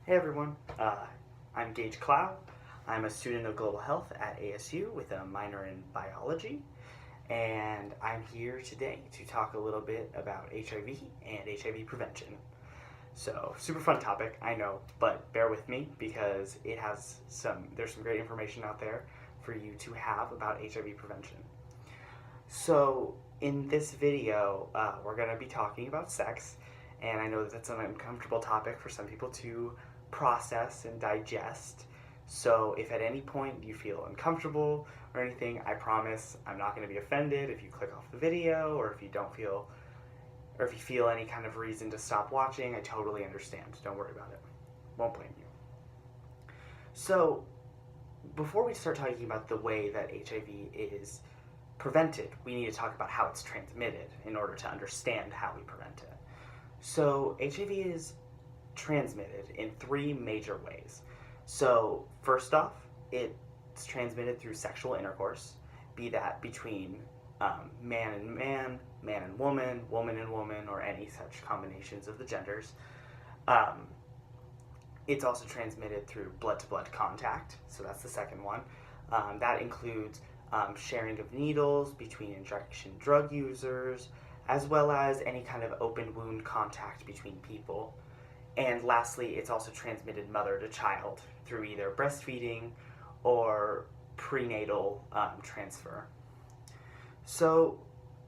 Hey everyone, I'm Gage Clow. I'm a student of global health at ASU with a minor in biology, and I'm here today to talk a little bit about HIV and HIV prevention. So, super fun topic, I know, but bear with me because there's some great information out there for you to have about HIV prevention. So, in this video, we're going to be talking about sex, and I know that that's an uncomfortable topic for some people to process and digest. So if at any point you feel uncomfortable or anything, I promise I'm not going to be offended if you click off the video, or if you feel any kind of reason to stop watching. I totally understand. Don't worry about it. Won't blame you. So before we start talking about the way that HIV is prevented, we need to talk about how it's transmitted in order to understand how we prevent it. So HIV is transmitted in three major ways. So first off, it's transmitted through sexual intercourse, be that between man and man, man and woman, woman and woman, or any such combinations of the genders. It's also transmitted through blood-to-blood contact, so that's the second one. That includes sharing of needles between injection drug users, as well as any kind of open wound contact between people. And lastly, it's also transmitted mother to child through either breastfeeding or prenatal transfer. So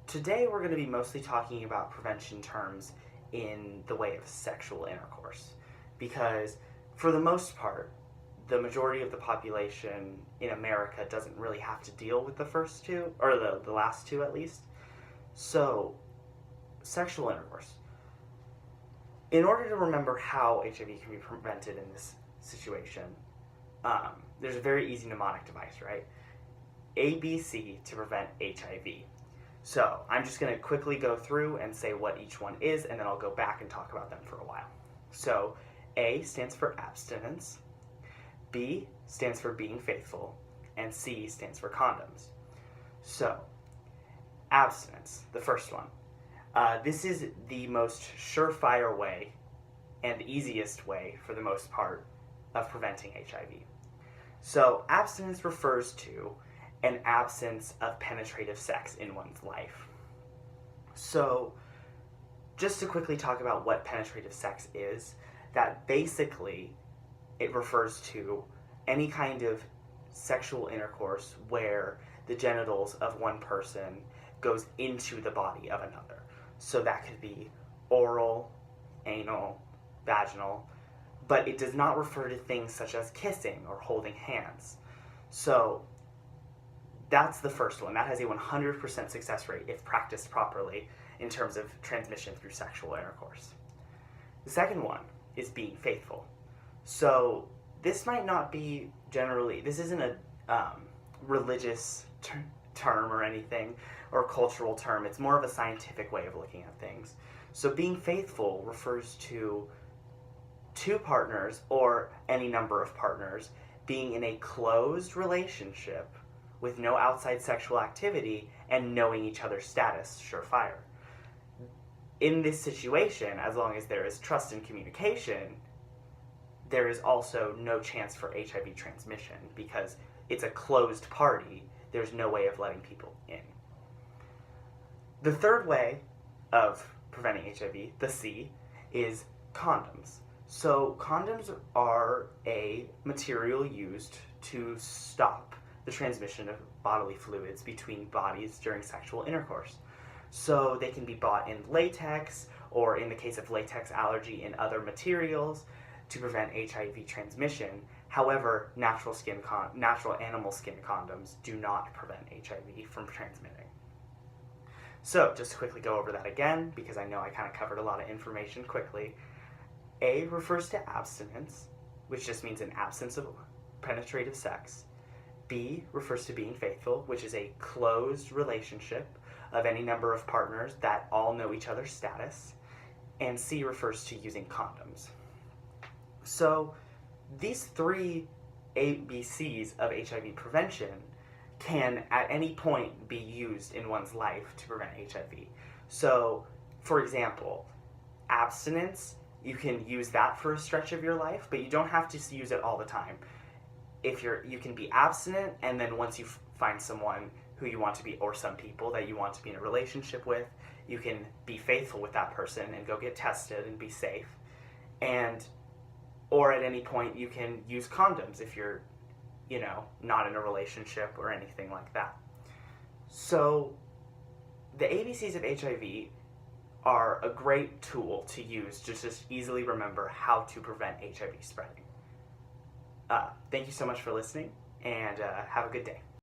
today we're going to be mostly talking about prevention terms in the way of sexual intercourse, because for the most part, the majority of the population in America doesn't really have to deal with the first two, or the last two at least. So, sexual intercourse. In order to remember how HIV can be prevented in this situation, there's a very easy mnemonic device, right? ABC to prevent HIV. So I'm just going to quickly go through and say what each one is, and then I'll go back and talk about them for a while. So A stands for abstinence, B stands for being faithful, and C stands for condoms. So, abstinence, the first one. This is the most surefire way and easiest way, for the most part, of preventing HIV. So abstinence refers to an absence of penetrative sex in one's life. So just to quickly talk about what penetrative sex is, that basically it refers to any kind of sexual intercourse where the genitals of one person goes into the body of another. So that could be oral, anal, vaginal, but it does not refer to things such as kissing or holding hands. So that's the first one. That has a 100% success rate if practiced properly in terms of transmission through sexual intercourse. The second one is being faithful. So this might not be this isn't a religious term or anything, or cultural term. It's more of a scientific way of looking at things. So being faithful refers to two partners, or any number of partners, being in a closed relationship with no outside sexual activity and knowing each other's status surefire. In this situation, as long as there is trust and communication, there is also no chance for HIV transmission, because it's a closed party. There's no way of letting people in. The third way of preventing HIV, the C, is condoms. So condoms are a material used to stop the transmission of bodily fluids between bodies during sexual intercourse. So they can be bought in latex, or in the case of latex allergy, in other materials to prevent HIV transmission. However, natural animal skin condoms do not prevent HIV from transmitting. So, just to quickly go over that again, because I know I kind of covered a lot of information quickly. A refers to abstinence, which just means an absence of penetrative sex. B refers to being faithful, which is a closed relationship of any number of partners that all know each other's status. And C refers to using condoms. So, these three ABCs of HIV prevention can at any point be used in one's life to prevent HIV. So, for example, abstinence you can use that for a stretch of your life, but you don't have to use it all the time. You can be abstinent, and then once you find someone who you want to be, or some people that you want to be in a relationship with, you can be faithful with that person and go get tested and be safe. Or at any point you can use condoms if you're, not in a relationship or anything like that. So the ABCs of HIV are a great tool to use to just easily remember how to prevent HIV spreading. Thank you so much for listening, and have a good day.